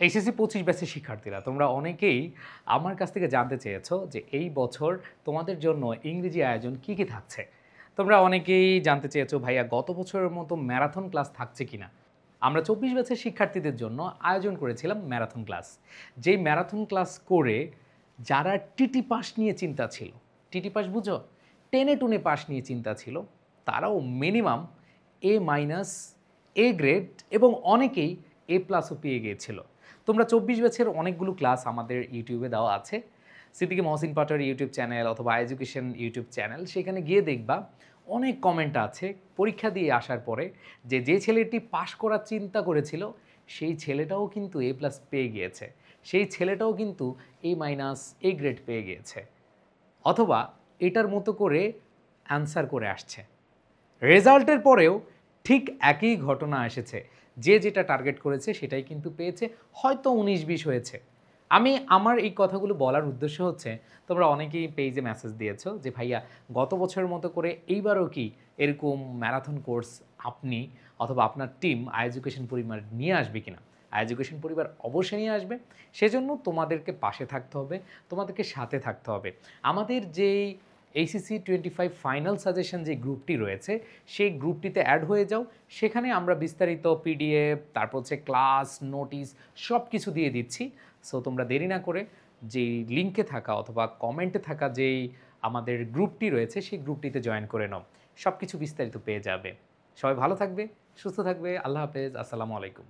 HSC 25 ব্যাচের শিক্ষার্থীরা তোমরা অনেকেই আমার কাছ থেকে জানতে চেয়েছো যে এই বছর তোমাদের জন্য ইংরেজি আয়োজন কি কি থাকছে। তোমরা অনেকেই জানতে চেয়েছো ভাইয়া গত বছরের মতো ম্যারাথন ক্লাস থাকছে কিনা। আমরা 24 ব্যাচের শিক্ষার্থীদের জন্য আয়োজন করেছিলাম ম্যারাথন ক্লাস। যেই ম্যারাথন ক্লাস করে যারা টিটি পাস নিয়ে চিন্তা ছিল, টিটি পাস বুঝো, টেনে টুনে পাস নিয়ে চিন্তা ছিল, তারাও minimum A minus, A grade এবং অনেকেই এ প্লাসও পেয়ে গিয়েছিল। তোমরা 24 ব্যাচের অনেকগুলো ক্লাস আমাদের ইউটিউবে দেওয়া আছে, সিদ্দিকী মহসিন পাটোয়ারি ইউটিউব চ্যানেল অথবা এডুকেশন ইউটিউব চ্যানেল, সেখানে গিয়ে দেখবা অনেক কমেন্ট আছে পরীক্ষা দিয়ে আসার পরে যে ছেলেটি পাশ করার চিন্তা করেছিল সেই ছেলেটাও কিন্তু এ প্লাস পেয়ে গিয়েছে, সেই ছেলেটাও কিন্তু এ মাইনাস, এ গ্রেড পেয়ে গিয়েছে, অথবা এটার মতো করে অ্যান্সার করে আসছে। রেজাল্টের পরেও ঠিক একই ঘটনা এসেছে, যে যেটা টার্গেট করেছে সেটাই কিন্তু পেয়েছে, হয়তো 19-20 হয়েছে। আমি আমার এই কথাগুলো বলার উদ্দেশ্য হচ্ছে তোমরা অনেকেই পেজে মেসেজ দিয়েছো যে ভাইয়া গত বছরের মতো করে এইবারও কি এরকম ম্যারাথন কোর্স আপনি অথবা আপনার টিম এডুকেশন পরিবার নিয়ে আসবে কিনা। এডুকেশন পরিবার অবশ্যই নিয়ে আসবে, সেজন্য তোমাদেরকে পাশে থাকতে হবে, তোমাদেরকে সাথে থাকতে হবে। আমাদের যেই এইচএসসি 25 ফাইনাল সাজেশন যে গ্রুপটি রয়েছে সেই গ্রুপটিতে অ্যাড হয়ে যাও, সেখানে আমরা বিস্তারিত পিডিএফ, তারপর হচ্ছে ক্লাস নোটিশ সব কিছু দিয়ে দিচ্ছি। সো তোমরা দেরি না করে যেই লিঙ্কে থাকা অথবা কমেন্টে থাকা যেই আমাদের গ্রুপটি রয়েছে সেই গ্রুপটিতে জয়েন করে নাও, সব কিছু বিস্তারিত পেয়ে যাবে। সবাই ভালো থাকবে, সুস্থ থাকবে, আল্লাহ হাফেজ, আসসালামু আলাইকুম।